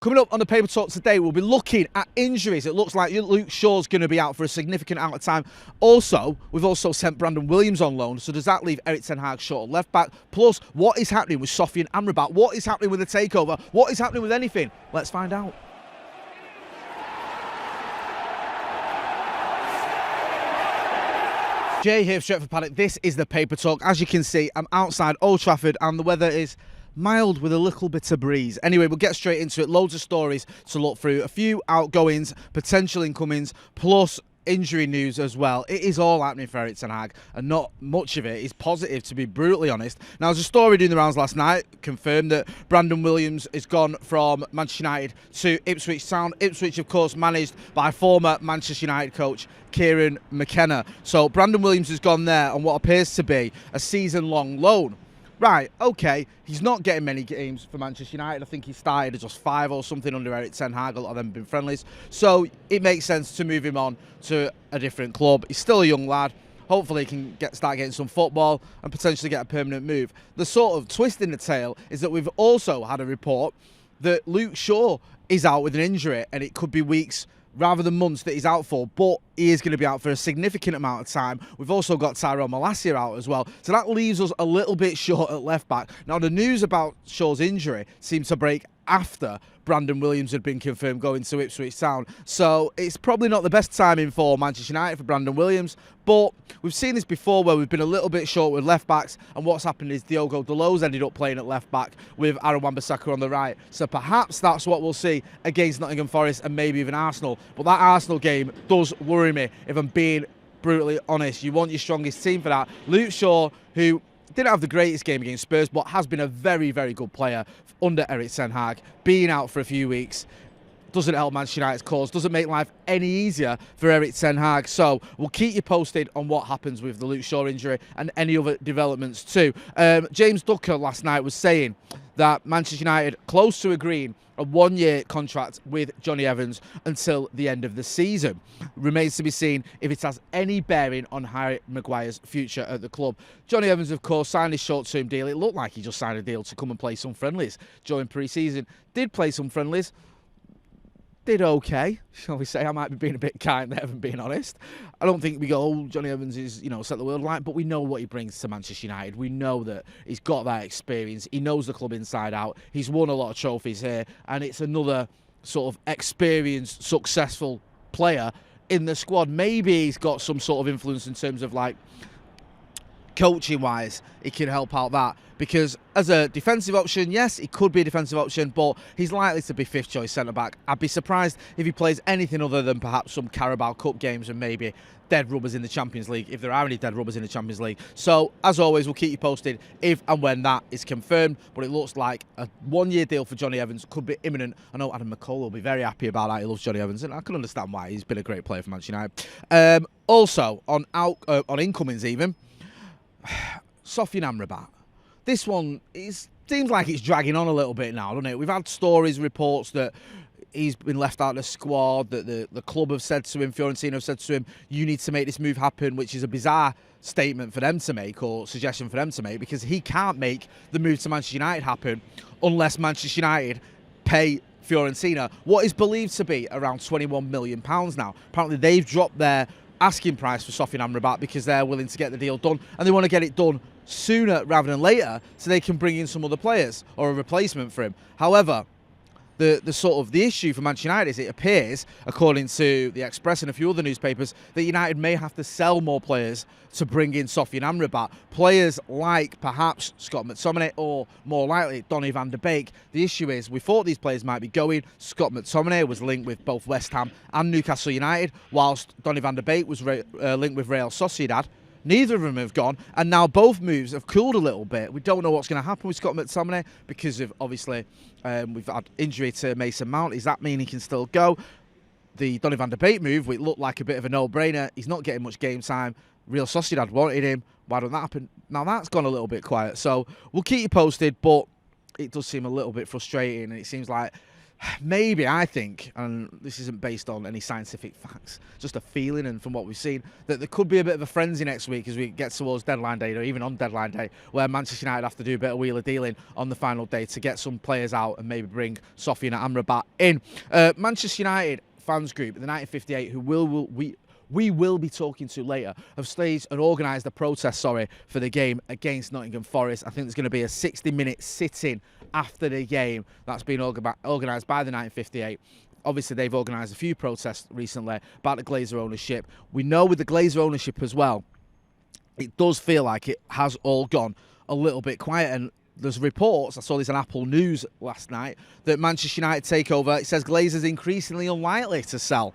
Coming up on the Paper Talk today, we'll be looking at injuries. It looks like Luke Shaw's going to be out for a significant amount of time. Also, we've also sent Brandon Williams on loan. So does that leave Erik ten Hag short of left back? Plus, what is happening with Sofian Amrabat? What is happening with the takeover? What is happening with anything? Let's find out. Jay here for Stretford Paddock. This is the Paper Talk. As you can see, I'm outside Old Trafford and the weather is mild with a little bit of breeze. Anyway, we'll get straight into it. Loads of stories to look through. A few outgoings, potential incomings, plus injury news as well. It is all happening for Erik ten Hag, and not much of it is positive, to be brutally honest. Now, there's a story doing the rounds last night, confirmed that Brandon Williams has gone from Manchester United to Ipswich Town. Ipswich, of course, managed by former Manchester United coach Kieran McKenna. So Brandon Williams has gone there on what appears to be a season-long loan. Right, okay, he's not getting many games for Manchester United. I think he started at just 5 or something under Erik ten Hag. A lot of them have been friendlies. So it makes sense to move him on to a different club. He's still a young lad. Hopefully he can start getting some football and potentially get a permanent move. The sort of twist in the tale is that we've also had a report that Luke Shaw is out with an injury, and it could be weeks rather than months that he's out for, but he is going to be out for a significant amount of time. We've also got Tyrone Malacia out as well, so that leaves us a little bit short at left back. Now, the news about Shaw's injury seems to break after Brandon Williams had been confirmed going to Ipswich Town, so it's probably not the best timing for Manchester United for Brandon Williams, but we've seen this before where we've been a little bit short with left backs, and what's happened is Diogo Dalot's ended up playing at left back with Aaron Wan-Bissaka on the right, so perhaps that's what we'll see against Nottingham Forest and maybe even Arsenal. But that Arsenal game does worry me, if I'm being brutally honest. You want your strongest team for that. Luke Shaw, who didn't have the greatest game against Spurs, but has been a very, very good player under Erik ten Hag, being out for a few weeks doesn't help Manchester United's cause, doesn't make life any easier for Erik ten Hag. So we'll keep you posted on what happens with the Luke Shaw injury and any other developments too. James Ducker last night was saying that Manchester United close to agreeing a 1-year contract with Jonny Evans until the end of the season. Remains to be seen if it has any bearing on Harry Maguire's future at the club. Jonny Evans, of course, signed his short-term deal. It looked like he just signed a deal to come and play some friendlies during pre-season. Did play some friendlies. Did okay, shall we say. I might be being a bit kind there, if I'm being honest. I don't think we go, oh, Jonny Evans is, set the world alight, but we know what he brings to Manchester United. We know that he's got that experience. He knows the club inside out. He's won a lot of trophies here, and it's another sort of experienced, successful player in the squad. Maybe he's got some sort of influence in terms of, coaching-wise, he can help out that. Because as a defensive option, yes, he could be a defensive option, but he's likely to be fifth-choice centre-back. I'd be surprised if he plays anything other than perhaps some Carabao Cup games and maybe dead rubbers in the Champions League, if there are any dead rubbers in the Champions League. So, as always, we'll keep you posted if and when that is confirmed. But it looks like a 1-year deal for Jonny Evans could be imminent. I know Adam McCall will be very happy about that. He loves Jonny Evans, and I can understand why. He's been a great player for Manchester United. Also, on incomings even, Sofian Amrabat. This one seems like it's dragging on a little bit now, doesn't it? We've had stories, reports that he's been left out of the squad, that the club have said to him, Fiorentina have said to him, you need to make this move happen, which is a bizarre statement for them to make, or suggestion for them to make, because he can't make the move to Manchester United happen unless Manchester United pay Fiorentina what is believed to be around £21 million now. Apparently they've dropped their asking price for Sofian Amrabat because they're willing to get the deal done, and they want to get it done sooner rather than later so they can bring in some other players or a replacement for him. However, the issue for Manchester United is it appears, according to the Express and a few other newspapers, that United may have to sell more players to bring in Sofian Amrabat. Players like perhaps Scott McTominay or more likely Donny van der Beek. The issue is we thought these players might be going. Scott McTominay was linked with both West Ham and Newcastle United, whilst Donny van der Beek was linked with Real Sociedad. Neither of them have gone, and now both moves have cooled a little bit. We don't know what's going to happen with Scott McTominay because of, obviously, we've had injury to Mason Mount. Does that mean he can still go? The Donny van der Beek move, it looked like a bit of a no-brainer. He's not getting much game time. Real Sociedad wanted him. Why don't that happen? Now that's gone a little bit quiet. So we'll keep you posted, but it does seem a little bit frustrating, and it seems like Maybe, I think, and this isn't based on any scientific facts, just a feeling, and from what we've seen, that there could be a bit of a frenzy next week as we get towards deadline day, or even on deadline day, where Manchester United have to do a bit of wheeler dealing on the final day to get some players out and maybe bring Sofian Amrabat in. Manchester United fans group, the 1958, who we will be talking to later, have staged and organised a protest, for the game against Nottingham Forest. I think there's going to be a 60-minute sit-in after the game that's been organised by the 1958. Obviously, they've organised a few protests recently about the Glazer ownership. We know with the Glazer ownership as well, it does feel like it has all gone a little bit quiet, and there's reports, I saw this on Apple News last night, that Manchester United takeover, it says Glazers increasingly unlikely to sell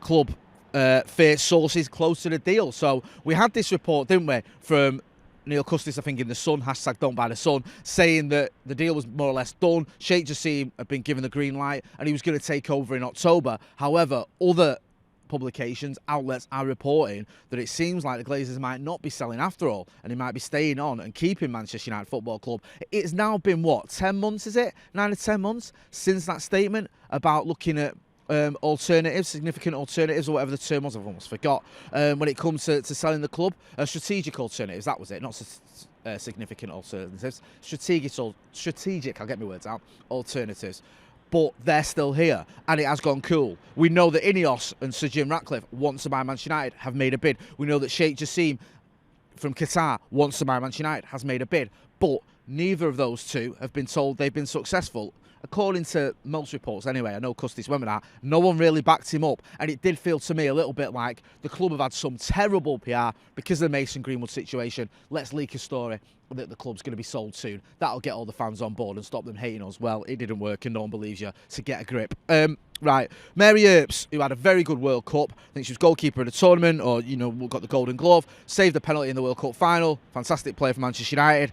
club fair sources close to the deal. So we had this report, didn't we, from Neil Custis, I think, in The Sun, hashtag Don't Buy The Sun, saying that the deal was more or less done. Sheikh Jassim had been given the green light and he was going to take over in October. However, other publications, outlets are reporting that it seems like the Glazers might not be selling after all, and he might be staying on and keeping Manchester United Football Club. It's now been, what, 10 months, is it? 9 to 10 months since that statement about looking at alternatives, significant alternatives, or whatever the term was, I've almost forgot, when it comes to selling the club. Strategic alternatives, that was it, not significant alternatives. Strategic, I'll get my words out, alternatives. But they're still here, and it has gone cool. We know that Ineos and Sir Jim Ratcliffe wants to buy Manchester United, have made a bid. We know that Sheikh Jassim from Qatar wants to buy Manchester United, has made a bid. But neither of those two have been told they've been successful. According to most reports anyway, I know Custis went with that, no one really backed him up, and it did feel to me a little bit like the club have had some terrible PR because of the Mason Greenwood situation. Let's leak a story that the club's going to be sold soon. That'll get all the fans on board and stop them hating us. Well, it didn't work and no one believes you, so get a grip. Right, Mary Earps, who had a very good World Cup, I think she was goalkeeper of the tournament, or, got the Golden Glove, saved a penalty in the World Cup final, fantastic player for Manchester United.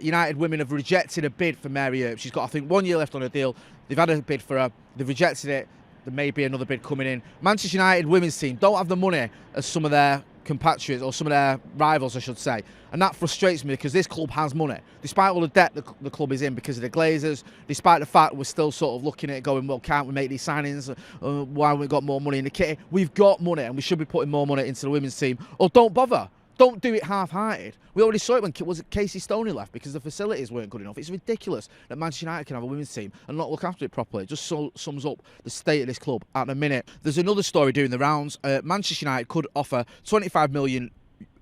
United women have rejected a bid for Mary Earps. She's got, I think, 1 year left on her deal. They've had a bid for her, they've rejected it, there may be another bid coming in. Manchester United women's team don't have the money as some of their compatriots, or some of their rivals, I should say, and that frustrates me because this club has money, despite all the debt the club is in because of the Glazers, despite the fact we're still sort of looking at it going, well, can't we make these signings, why haven't we got more money in the kitty? We've got money and we should be putting more money into the women's team, or don't bother. Don't do it half-hearted. We already saw it when Casey Stoney left because the facilities weren't good enough. It's ridiculous that Manchester United can have a women's team and not look after it properly. It just sums up the state of this club at the minute. There's another story doing the rounds. Manchester United could offer €25 million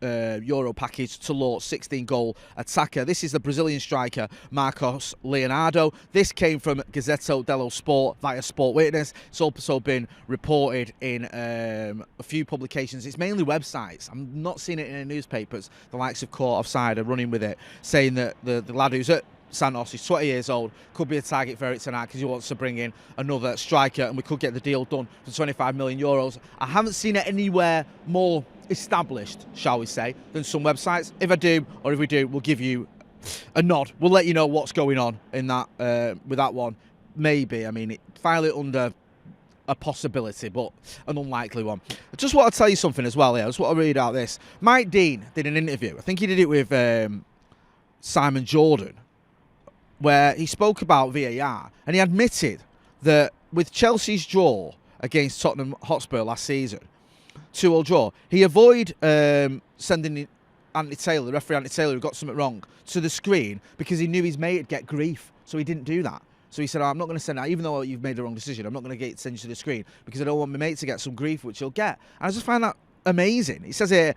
package to law 16-goal attacker. This is the Brazilian striker Marcos Leonardo. This came from Gazeta dello Sport via Sport Witness. It's also been reported in a few publications. It's mainly websites. I'm not seeing it in any newspapers. The likes of Court Offside are running with it, saying that the lad who's at Santos, he's 20 years old, could be a target for Eric tonight because he wants to bring in another striker and we could get the deal done for €25 million. I haven't seen it anywhere more established, shall we say, than some websites. If I do, or if we do, we'll give you a nod. We'll let you know what's going on in that with that one. Maybe, file it under a possibility, but an unlikely one. I just want to tell you something as well here. I just want to read out this. Mike Dean did an interview. I think he did it with Simon Jordan, where he spoke about VAR, and he admitted that with Chelsea's draw against Tottenham Hotspur last season, 2-2 draw, he avoided sending Anthony Taylor, the referee Anthony Taylor, who got something wrong, to the screen because he knew his mate would get grief, so he didn't do that. So he said, I'm not going to send that, even though you've made the wrong decision, I'm not going to send you to the screen because I don't want my mate to get some grief, which he'll get. And I just find that amazing. He says here,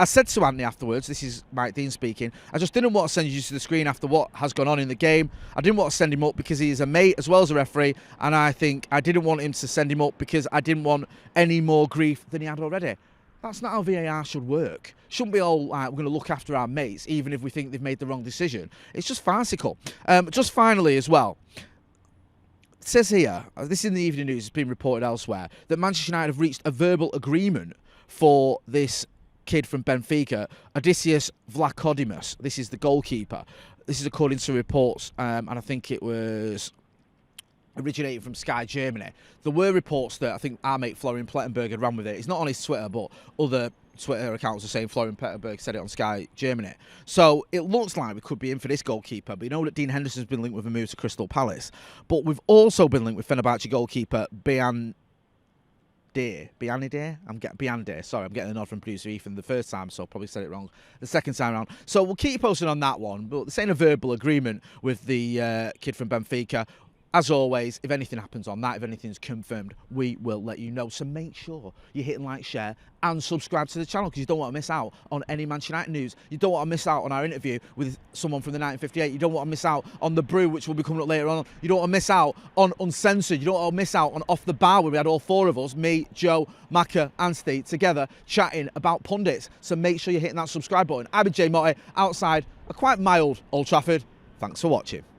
I said to Anthony afterwards, this is Mike Dean speaking, I just didn't want to send you to the screen after what has gone on in the game. I didn't want to send him up because he is a mate as well as a referee, and I think I didn't want him to send him up because I didn't want any more grief than he had already. That's not how VAR should work. Shouldn't be all we're going to look after our mates, even if we think they've made the wrong decision. It's just farcical. Just finally as well, it says here, this is in the Evening News, it's been reported elsewhere, that Manchester United have reached a verbal agreement for this kid from Benfica, Odysseus Vlachodimos. This is the goalkeeper. This is according to reports, and I think it was originating from Sky Germany. There were reports that I think our mate Florian Plettenberg had run with it. It's not on his Twitter, but other Twitter accounts are saying Florian Petterberg said it on Sky Germany. So it looks like we could be in for this goalkeeper. But you know that Dean Henderson's been linked with a move to Crystal Palace. But we've also been linked with Fenerbahce goalkeeper Biandir. Biandir. Sorry, I'm getting a nod from producer Ethan the first time, so I probably said it wrong the second time around. So we'll keep posting on that one. But there's ain't a verbal agreement with the kid from Benfica. As always, if anything happens on that, if anything's confirmed, we will let you know. So make sure you're hitting like, share, and subscribe to the channel, because you don't want to miss out on any Manchester United news. You don't want to miss out on our interview with someone from the 1958. You don't want to miss out on The Brew, which will be coming up later on. You don't want to miss out on Uncensored. You don't want to miss out on Off the Bar, where we had all four of us, me, Joe, Maka, and Steve, together chatting about pundits. So make sure you're hitting that subscribe button. I've been Jay Motti, outside a quite mild Old Trafford. Thanks for watching.